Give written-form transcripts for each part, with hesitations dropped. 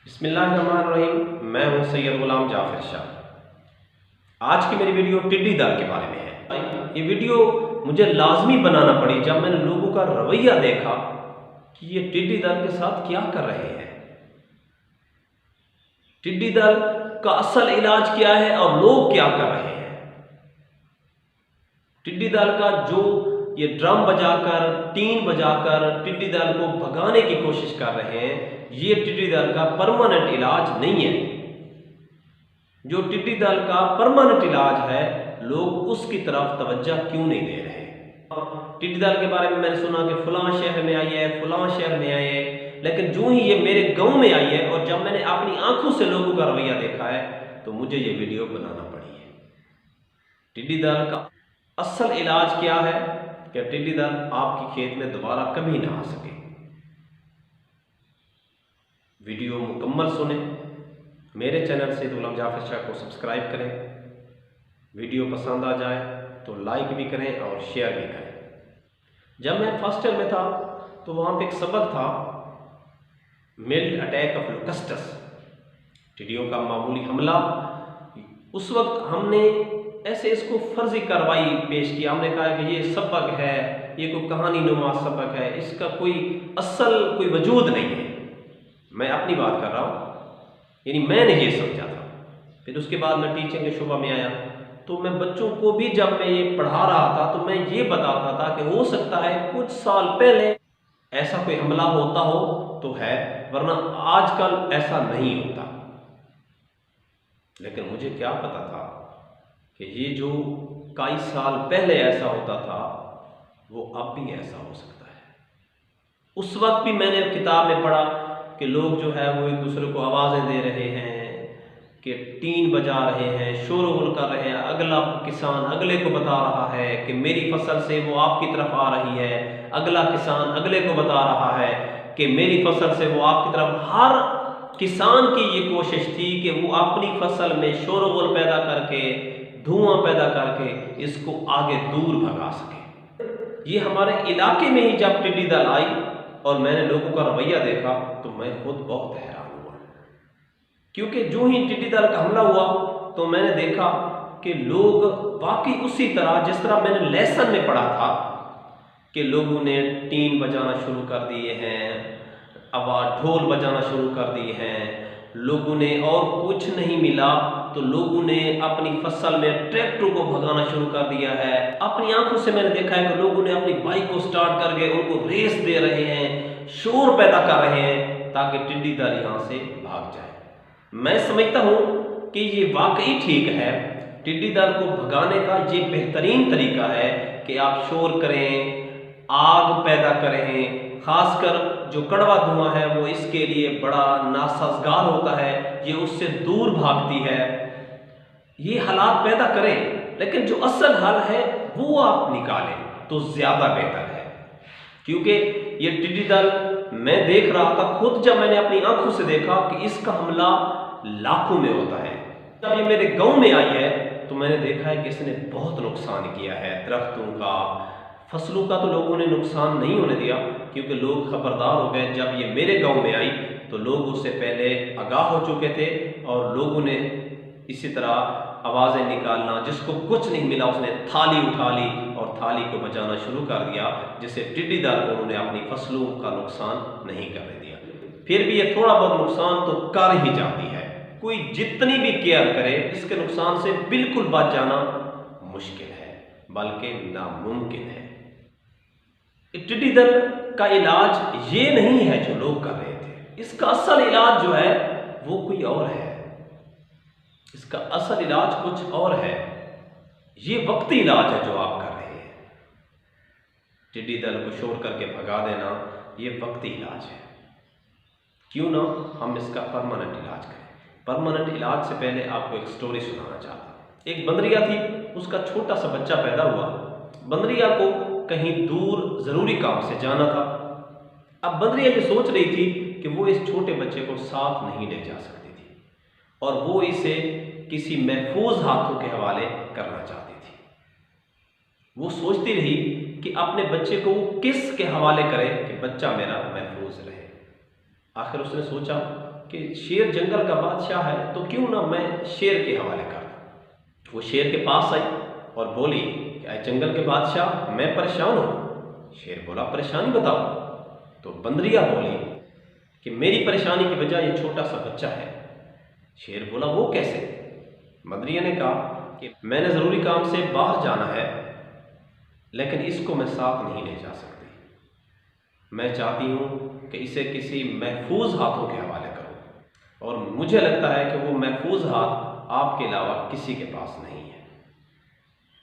बिस्मिल्लाहिर्रहमानिर्रहीम। मैं हूं सैयद गुलाम जाफर शाह। आज की मेरी वीडियो टिड्डी दल के बारे में है। ये वीडियो मुझे लाजमी बनाना पड़ी जब मैंने लोगों का रवैया देखा कि ये टिड्डी दल के साथ क्या कर रहे हैं। टिड्डी दल का असल इलाज क्या है और लोग क्या कर रहे हैं। टिड्डी दल का जो ये ड्रम बजाकर टीन बजाकर टिड्डी दल को भगाने की कोशिश कर रहे हैं, ये टिड्डी दल का परमानेंट इलाज नहीं है। जो टिड्डी दल का परमानेंट इलाज है, लोग उसकी तरफ तवज्जो क्यों नहीं दे रहे। टिड्डी दल के बारे में मैंने सुना कि फलां शहर में आई है, फलां शहर में आई है, लेकिन जो ही ये मेरे गांव में आई है और जब मैंने अपनी आंखों से लोगों का रवैया देखा है तो मुझे ये वीडियो बनाना पड़ी है। टिड्डी दल का असल इलाज क्या है कि टिड्डी दल आपके खेत में दोबारा कभी ना आ सके। वीडियो मुकम्मल सुने। मेरे चैनल से गुलाम जाफर शाह को सब्सक्राइब करें। वीडियो पसंद आ जाए तो लाइक भी करें और शेयर भी करें। जब मैं फर्स्ट ईयर में था तो वहाँ पे एक सबक था, मिल्ड अटैक ऑफ लोकस्टस, टिड्डियों का मामूली हमला। उस वक्त हमने ऐसे इसको फर्जी कार्रवाई पेश की। हमने कहा कि ये सबक है, ये कोई कहानी नुमा सबक है, इसका कोई असल कोई वजूद नहीं है। मैं अपनी बात कर रहा हूँ, यानी मैंने ये समझा था। फिर उसके बाद मैं टीचिंग के शुबा में आया तो मैं बच्चों को भी जब मैं ये पढ़ा रहा था तो मैं ये बताता था कि हो सकता है कुछ साल पहले ऐसा कोई हमला होता हो तो है, वरना आजकल ऐसा नहीं होता। लेकिन मुझे क्या पता था कि ये जो कई साल पहले ऐसा होता था वो अब भी ऐसा हो सकता है। उस वक्त भी मैंने किताब में पढ़ा कि लोग जो है वो एक दूसरे को आवाज़ें दे रहे हैं, कि टीन बजा रहे हैं, शोरगुल कर रहे हैं। अगला किसान अगले को बता रहा है कि मेरी फसल से वो आपकी तरफ आ रही है, अगला किसान अगले को बता रहा है कि मेरी फसल से वो आपकी तरफ। हर किसान की ये कोशिश थी कि वो अपनी फसल में शोरगुल पैदा करके, धुआं पैदा करके इसको आगे दूर भगा सके। ये हमारे इलाके में ही जब टिड्डी दल आई और मैंने लोगों का रवैया देखा तो मैं खुद बहुत हैरान हुआ, क्योंकि जो ही टिड्डी दल का हमला हुआ तो मैंने देखा कि लोग वाकई उसी तरह जिस तरह मैंने लेसन में पढ़ा था कि लोगों ने टीन बजाना शुरू कर दिए हैं, आवाज़ ढोल बजाना शुरू कर दिए हैं। लोगों ने और कुछ नहीं मिला तो लोगों ने अपनी फसल में ट्रैक्टर को भगाना शुरू कर दिया है। अपनी आंखों से मैंने देखा है कि लोगों ने अपनी बाइक को स्टार्ट करके उनको रेस दे रहे हैं, शोर पैदा कर रहे हैं ताकि टिड्डी दल यहाँ से भाग जाए। मैं समझता हूँ कि ये वाकई ठीक है। टिड्डी दल को भगाने का ये बेहतरीन तरीका है कि आप शोर करें, आग पैदा करें। खासकर जो कड़वा धुआं है वो इसके लिए बड़ा नासाजगार होता है, ये उससे दूर भागती है। ये हालात पैदा करें, लेकिन जो असल हल है वो आप निकालें तो ज़्यादा बेहतर है। क्योंकि ये टिड्डी दल मैं देख रहा था खुद, जब मैंने अपनी आंखों से देखा कि इसका हमला लाखों में होता है। जब ये मेरे गांव में आई है तो मैंने देखा है कि इसने बहुत नुकसान किया है। दरख्तों का, फसलों का तो लोगों ने नुकसान नहीं होने दिया क्योंकि लोग खबरदार हो गए। जब ये मेरे गांव में आई तो लोग उससे पहले आगाह हो चुके थे और लोगों ने इसी तरह आवाज़ें निकालना, जिसको कुछ नहीं मिला उसने थाली उठा ली और थाली को बजाना शुरू कर दिया, जिससे टिड्डी दल को उन्होंने अपनी फसलों का नुकसान नहीं करने दिया। फिर भी ये थोड़ा बहुत नुकसान तो कर ही जाती है। कोई जितनी भी केयर करे इसके नुकसान से बिल्कुल बच जाना मुश्किल है, बल्कि नामुमकिन है। टिड्डी दल का इलाज ये नहीं है जो लोग कर रहे थे। इसका असल इलाज जो है वो कोई और है। इसका असल इलाज कुछ और है। ये वक्ती इलाज है जो आप कर रहे हैं। टिड्डी दल को शोर करके भगा देना ये वक्ती इलाज है। क्यों ना हम इसका परमानेंट इलाज करें। परमानेंट इलाज से पहले आपको एक स्टोरी सुनाना चाहता हूँ। एक बंदरिया थी, उसका छोटा सा बच्चा पैदा हुआ। बंदरिया को कहीं दूर ज़रूरी काम से जाना था। अब बंदरिया ये सोच रही थी कि वो इस छोटे बच्चे को साथ नहीं ले जा सकती थी और वो इसे किसी महफूज हाथों के हवाले करना चाहती थी। वो सोचती रही कि अपने बच्चे को किस के हवाले करे कि बच्चा मेरा महफूज रहे। आखिर उसने सोचा कि शेर जंगल का बादशाह है तो क्यों ना मैं शेर के हवाले कर दूं। वो शेर के पास आई और बोली, क्या जंगल के बादशाह मैं परेशान हूँ। शेर बोला, परेशानी बताओ। तो बंदरिया बोली कि मेरी परेशानी की वजह ये छोटा सा बच्चा है। शेर बोला, वो कैसे। बंदरिया ने कहा कि मैंने ज़रूरी काम से बाहर जाना है, लेकिन इसको मैं साथ नहीं ले जा सकती। मैं चाहती हूँ कि इसे किसी महफूज हाथों के हवाले करूँ, और मुझे लगता है कि वो महफूज हाथ आपके अलावा किसी के पास नहीं है।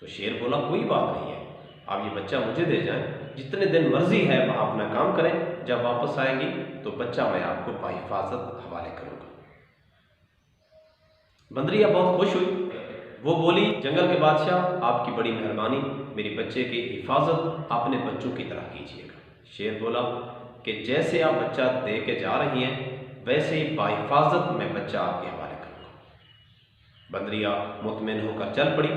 तो शेर बोला, कोई बात नहीं है, आप ये बच्चा मुझे दे जाएं, जितने दिन मर्जी है वहाँ अपना काम करें, जब वापस आएंगी तो बच्चा मैं आपको बाहिफाजत हवाले करूँगा। बंदरिया बहुत खुश हुई। वो बोली, जंगल के बादशाह आपकी बड़ी मेहरबानी, मेरी बच्चे की हिफाजत अपने बच्चों की तरह कीजिएगा। शेर बोला कि जैसे आप बच्चा दे के जा रही हैं वैसे ही बाहिफाजत मैं बच्चा आपके हवाले करूँगा। बंदरिया मुतमिन होकर चल पड़ी।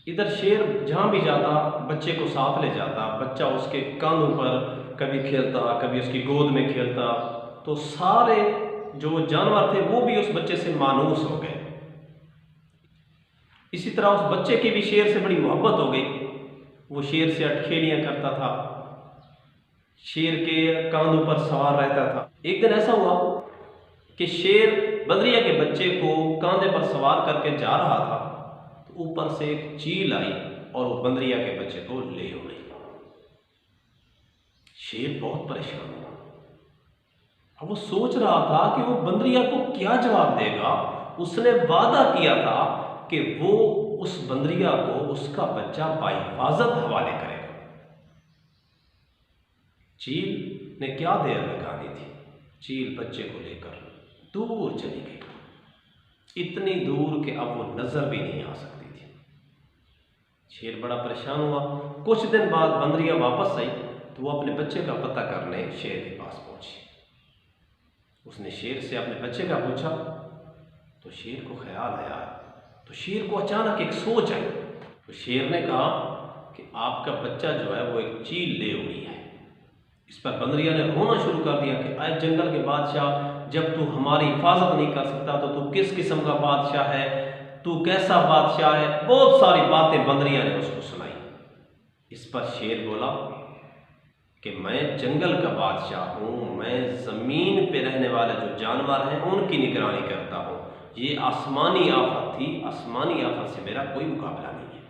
इधर शेर जहाँ भी जाता बच्चे को साथ ले जाता, बच्चा उसके कानों पर कभी खेलता, कभी उसकी गोद में खेलता, तो सारे जो जानवर थे वो भी उस बच्चे से मानूस हो गए। इसी तरह उस बच्चे की भी शेर से बड़ी मोहब्बत हो गई। वो शेर से अटखेलियाँ करता था, शेर के कांधों पर सवार रहता था। एक दिन ऐसा हुआ कि शेर बंदरिया के बच्चे को कांधे पर सवार करके जा रहा था, तो ऊपर से एक चील आई और वो बंदरिया के बच्चे को ले उड़ी। शेर बहुत परेशान हुआ। अब वो सोच रहा था कि वो बंदरिया को क्या जवाब देगा। उसने वादा किया था कि वो उस बंदरिया को उसका बच्चा बाहिफाजत हवाले करेगा। चील ने क्या देर लगानी थी। चील बच्चे को लेकर दूर चली गई, इतनी दूर कि अब वो नजर भी नहीं आ सकती थी। शेर बड़ा परेशान हुआ। कुछ दिन बाद बंदरिया वापस आई तो वो अपने बच्चे का पता करने शेर के पास पहुंची। उसने शेर से अपने बच्चे का पूछा तो शेर को ख्याल आया, तो शेर को अचानक एक सोच आई। तो शेर ने कहा कि आपका बच्चा जो है वो एक चील ले उड़ी है। इस पर बंदरिया ने रोना शुरू कर दिया कि आए जंगल के बादशाह, जब तू हमारी हिफाजत नहीं कर सकता तो तू किस किस्म का बादशाह है, तू कैसा बादशाह है। बहुत सारी बातें बंदरिया ने उसको सुनाई। इस पर शेर बोला कि मैं जंगल का बादशाह हूँ, मैं ज़मीन पे रहने वाले जो जानवर हैं उनकी निगरानी करता हूँ। ये आसमानी आफत थी, आसमानी आफत से मेरा कोई मुकाबला नहीं है।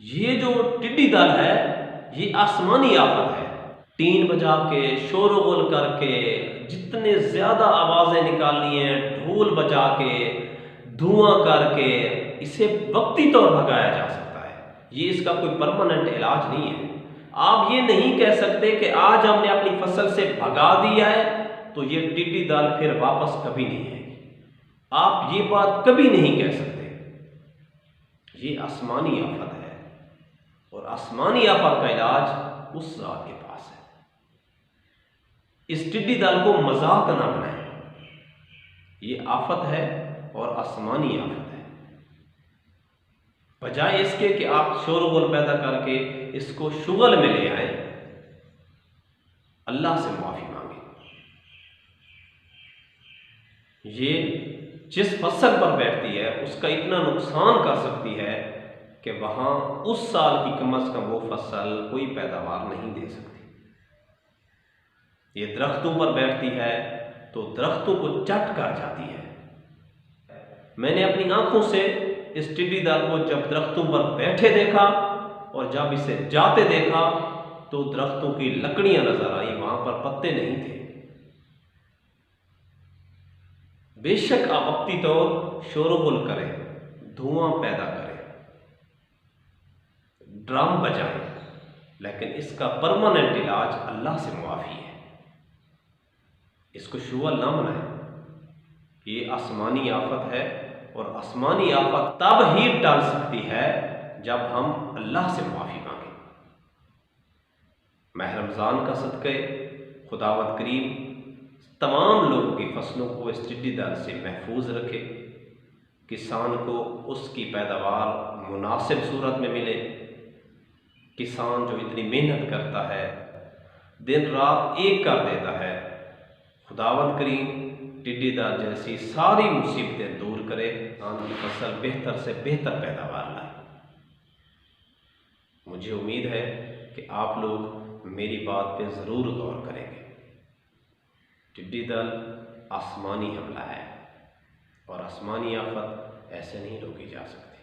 ये जो टिड्डी दल है ये आसमानी आफत है। टीन बजा के, शोरगुल करके, जितने ज़्यादा आवाज़ें निकालनी हैं, ढोल बजा के, धुआं करके इसे वक्ती तौर भगाया जा सकता है। ये इसका कोई परमानेंट इलाज नहीं है। आप ये नहीं कह सकते कि आज हमने अपनी फसल से भगा दिया है तो ये टिड्डी दल फिर वापस कभी नहीं आएगी। आप ये बात कभी नहीं कह सकते। ये आसमानी आफत है और आसमानी आफत का इलाज उस ज़ात के पास है। इस टिड्डी दल को मजाक ना बनाएं। ये आफत है और आसमानी आफत है। बजाय इसके कि आप शोरगुल पैदा करके इसको शुगल में ले आए, अल्लाह से माफी मांगे। ये जिस फसल पर बैठती है उसका इतना नुकसान कर सकती है कि वहां उस साल की कम अज कम वो फसल कोई पैदावार नहीं दे सकती। ये दरख्तों पर बैठती है तो दरख्तों को चट कर जाती है। मैंने अपनी आंखों से इस टिड्डी दल को जब दरख्तों पर बैठे देखा और जब इसे जाते देखा तो दरख्तों की लकड़ियां नजर आई, वहां पर पत्ते नहीं थे। बेशक आप वक्ती तौर शोरगुल करें, धुआं पैदा करें, ड्रम बजाएं, लेकिन इसका परमानेंट इलाज अल्लाह से मुआफी है। इसको शुगल ना बनाएं। ये आसमानी आफत है और आसमानी आफत तब ही टल सकती है जब हम अल्लाह से माफी मांगे। माह रमज़ान का सदक़े खुदावंद करीम तमाम लोगों की फसलों को इस टिड्डी दल से महफूज रखे, किसान को उसकी पैदावार मुनासिब सूरत में मिले। किसान जो इतनी मेहनत करता है, दिन रात एक कर देता है, खुदावंद करीम टिड्डी दल जैसी सारी मुसीबतें दूर करे, धान की फसल बेहतर से बेहतर पैदावार लाए। मुझे उम्मीद है कि आप लोग मेरी बात पे ज़रूर गौर करेंगे। टिड्डी दल आसमानी हमला है और आसमानी आफत ऐसे नहीं रोकी जा सकती।